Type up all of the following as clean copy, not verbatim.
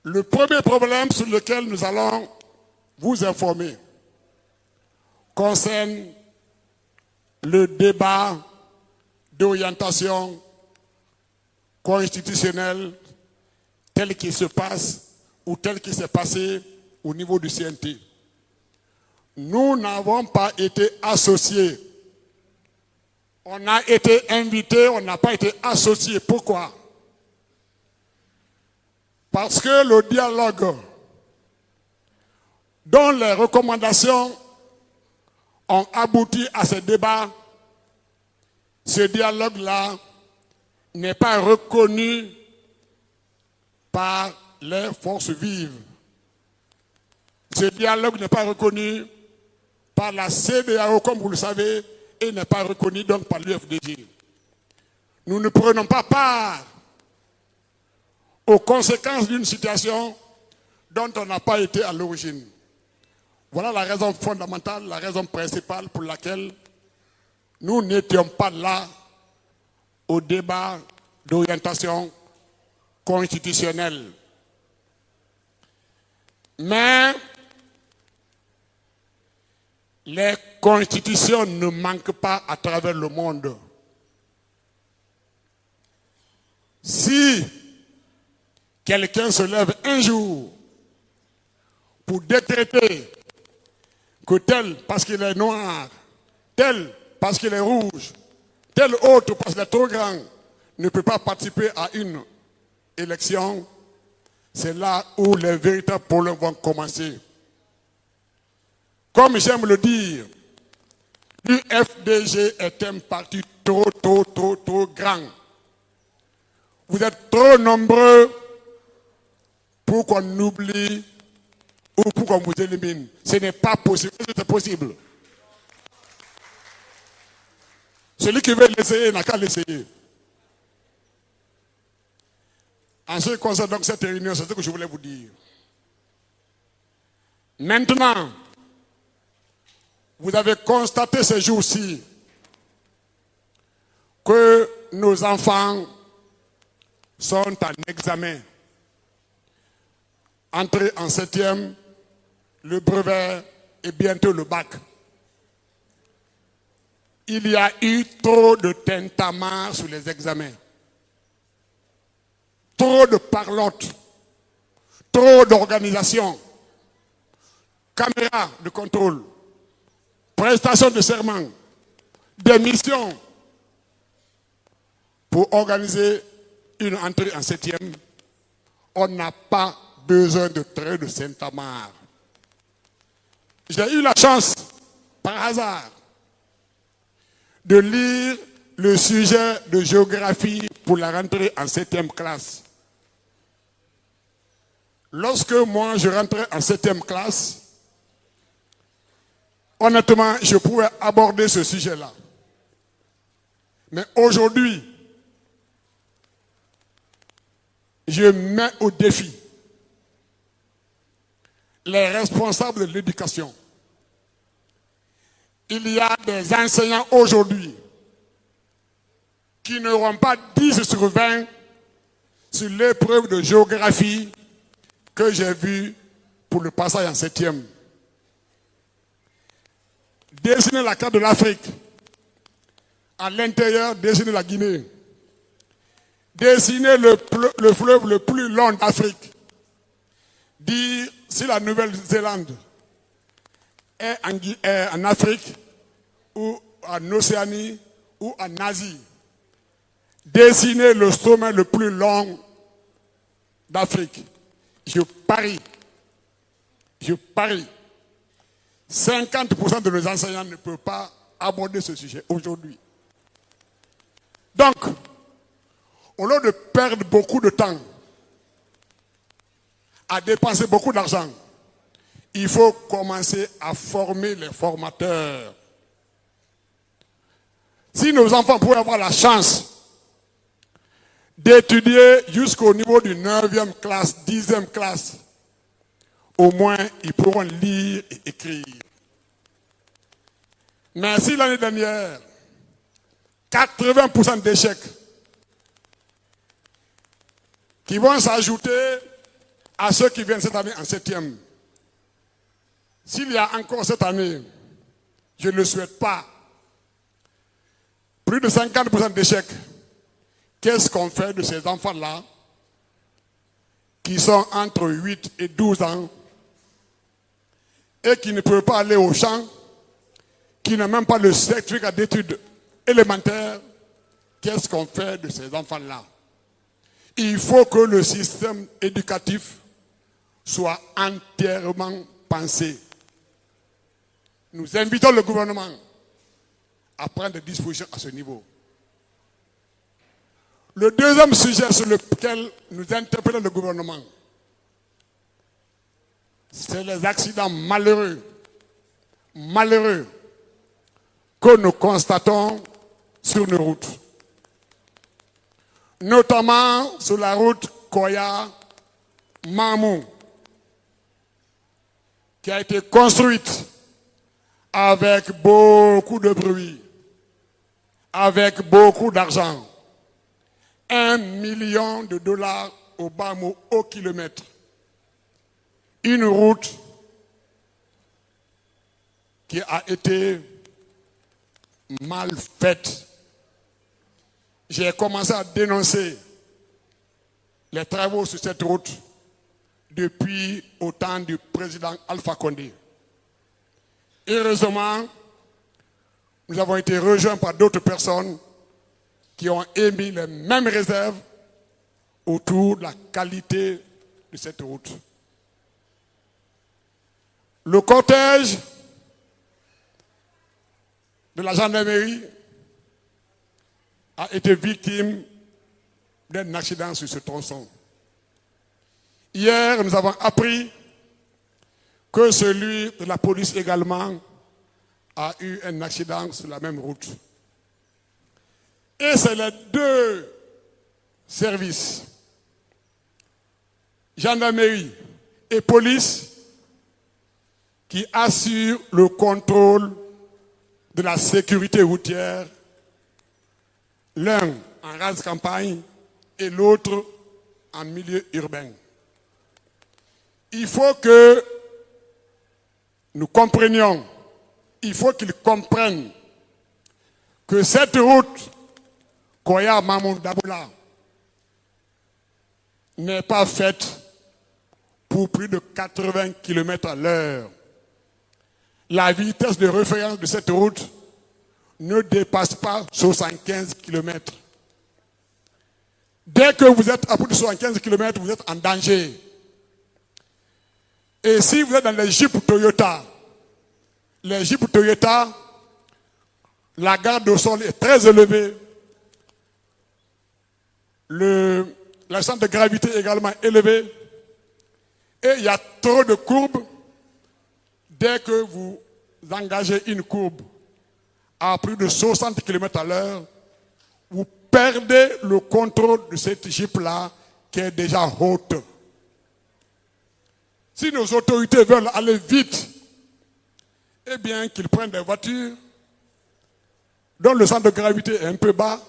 Le premier problème sur lequel nous allons vous informer concerne le débat d'orientation constitutionnelle tel qu'il se passe ou tel qu'il s'est passé au niveau du CNT. Nous n'avons pas été associés. On a été invités, on n'a pas été associés. Pourquoi? Parce que le dialogue dont les recommandations ont abouti à ce débat, ce dialogue-là n'est pas reconnu par les forces vives. Ce dialogue n'est pas reconnu par la CEDEAO, comme vous le savez, et n'est pas reconnu donc par l'UFDG. Nous ne prenons pas part aux conséquences d'une situation dont on n'a pas été à l'origine. Voilà la raison fondamentale, la raison principale pour laquelle nous n'étions pas là au débat d'orientation constitutionnelle. Mais les constitutions ne manquent pas à travers le monde. Si quelqu'un se lève un jour pour décréter que tel parce qu'il est noir, tel parce qu'il est rouge, tel autre parce qu'il est trop grand, ne peut pas participer à une élection, c'est là où les véritables problèmes vont commencer. Comme j'aime le dire, l'UFDG est un parti trop grand. Vous êtes trop nombreux pour qu'on oublie ou pour qu'on vous élimine. Ce n'est pas possible. Est-ce que c'est possible? Celui qui veut l'essayer n'a qu'à l'essayer. En ce qui concerne donc cette réunion, c'est ce que je voulais vous dire. Maintenant, vous avez constaté ces jours-ci que nos enfants sont en examen. Entrée en 7e, le brevet et bientôt le bac. Il y a eu trop de tintamarre sur les examens. Trop de parlotte. Trop d'organisation. Caméras de contrôle. Prestation de serment. Des missions pour organiser une entrée en 7e. On n'a pas besoin de traits de Saint-Amar. J'ai eu la chance, par hasard, de lire le sujet de géographie pour la rentrée en 7e classe. Lorsque moi je rentrais en 7e classe, honnêtement, je pouvais aborder ce sujet-là. Mais aujourd'hui, je mets au défi les responsables de l'éducation. Il y a des enseignants aujourd'hui qui n'auront pas 10 sur 20 sur l'épreuve de géographie que j'ai vue pour le passage en 7e. Dessiner la carte de l'Afrique, à l'intérieur, dessiner la Guinée, dessiner le fleuve le plus long d'Afrique, dire si la Nouvelle-Zélande est en Afrique ou en Océanie ou en Asie, dessiner le sommet le plus long d'Afrique. Je parie, 50% de nos enseignants ne peuvent pas aborder ce sujet aujourd'hui. Donc, au lieu de perdre beaucoup de temps à dépenser beaucoup d'argent, il faut commencer à former les formateurs. Si nos enfants pouvaient avoir la chance d'étudier jusqu'au niveau du 9e classe, 10e classe, au moins ils pourront lire et écrire. Mais si l'année dernière, 80% d'échecs qui vont s'ajouter À ceux qui viennent cette année en 7e, s'il y a encore cette année, je ne le souhaite pas, plus de 50% d'échecs, qu'est-ce qu'on fait de ces enfants-là qui sont entre 8 et 12 ans et qui ne peuvent pas aller au champ, qui n'ont même pas le certificat d'études élémentaires? Qu'est-ce qu'on fait de ces enfants-là? Il faut que le système éducatif soit entièrement pensé. Nous invitons le gouvernement à prendre des dispositions à ce niveau. Le deuxième sujet sur lequel nous interpellons le gouvernement, c'est les accidents malheureux que nous constatons sur nos routes. Notamment sur la route Koya-Mamou, qui a été construite avec beaucoup de bruit, avec beaucoup d'argent. 1 million de dollars au bas mot au kilomètre. Une route qui a été mal faite. J'ai commencé à dénoncer les travaux sur cette route depuis au temps du président Alpha Condé. Heureusement, nous avons été rejoints par d'autres personnes qui ont émis les mêmes réserves autour de la qualité de cette route. Le cortège de la gendarmerie a été victime d'un accident sur ce tronçon. Hier, nous avons appris que celui de la police également a eu un accident sur la même route. Et c'est les deux services, gendarmerie et police, qui assurent le contrôle de la sécurité routière, l'un en rase campagne et l'autre en milieu urbain. Il faut que nous comprenions, il faut qu'ils comprennent que cette route Koya Mamou Daboula n'est pas faite pour plus de 80 km à l'heure. La vitesse de référence de cette route ne dépasse pas 75 km. Dès que vous êtes à plus de 75 km, vous êtes en danger. Et si vous êtes dans les Jeeps Toyota, la garde au sol est très élevée. La centre de gravité est également élevé. Et il y a trop de courbes. Dès que vous engagez une courbe à plus de 60 km à l'heure, vous perdez le contrôle de cette Jeep-là qui est déjà haute. Si nos autorités veulent aller vite, eh bien qu'ils prennent des voitures dont le centre de gravité est un peu bas,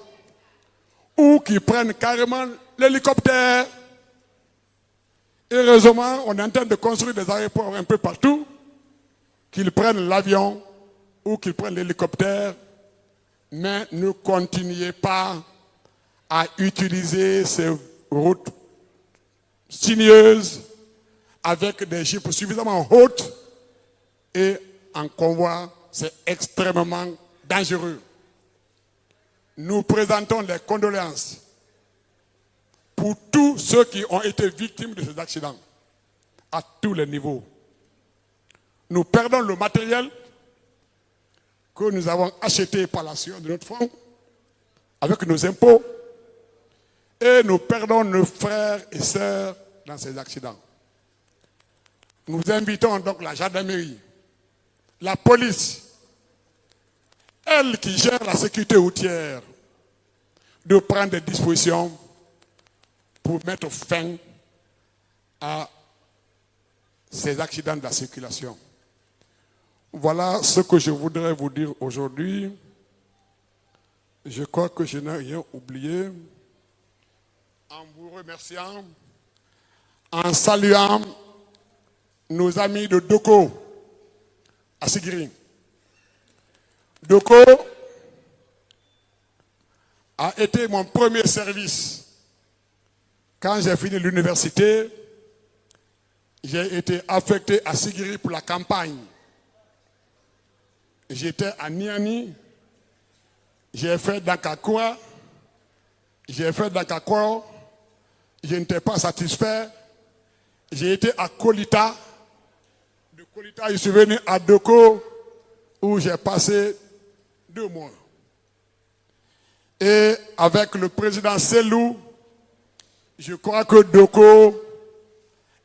ou qu'ils prennent carrément l'hélicoptère. Heureusement, on est en train de construire des aéroports un peu partout, qu'ils prennent l'avion ou qu'ils prennent l'hélicoptère, mais ne continuez pas à utiliser ces routes sinueuses avec des jeeps suffisamment hautes et en convoi, c'est extrêmement dangereux. Nous présentons les condoléances pour tous ceux qui ont été victimes de ces accidents, à tous les niveaux. Nous perdons le matériel que nous avons acheté par la sueur de notre front, avec nos impôts, et nous perdons nos frères et sœurs dans ces accidents. Nous invitons donc la gendarmerie, la police, elle qui gère la sécurité routière, de prendre des dispositions pour mettre fin à ces accidents de la circulation. Voilà ce que je voudrais vous dire aujourd'hui. Je crois que je n'ai rien oublié. En vous remerciant, en saluant nos amis de Doko à Sigiri. Doko a été mon premier service. Quand j'ai fini l'université, j'ai été affecté à Sigiri pour la campagne. J'étais à Niani, j'ai fait Dakakwa, je n'étais pas satisfait. J'ai été à Kolita. De Kolita, je suis venu à Doko, où j'ai passé 2 mois. Et avec le président Selou, je crois que Doko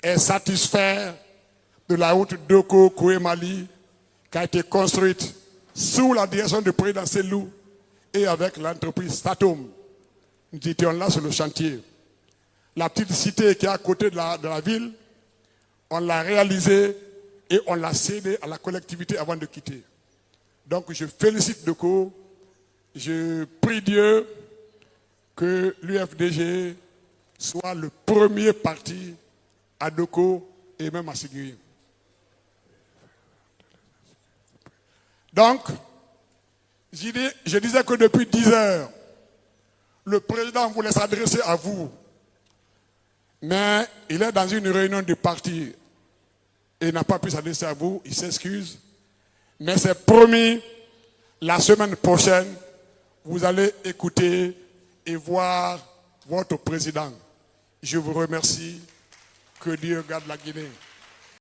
est satisfait de la route Doko-Koué-Mali qui a été construite sous la direction du président Selou et avec l'entreprise Statom. Nous étions là sur le chantier. La petite cité qui est à côté de la ville, on l'a réalisée et on l'a cédée à la collectivité avant de quitter. Donc je félicite Doko. Je prie Dieu que l'UFDG soit le premier parti à Doko et même à Sigiri. Donc, je disais que depuis 10 heures, le président voulait s'adresser à vous, mais il est dans une réunion du parti et n'a pas pu s'adresser à vous, il s'excuse, mais c'est promis, la semaine prochaine, vous allez écouter et voir votre président. Je vous remercie. Que Dieu garde la Guinée.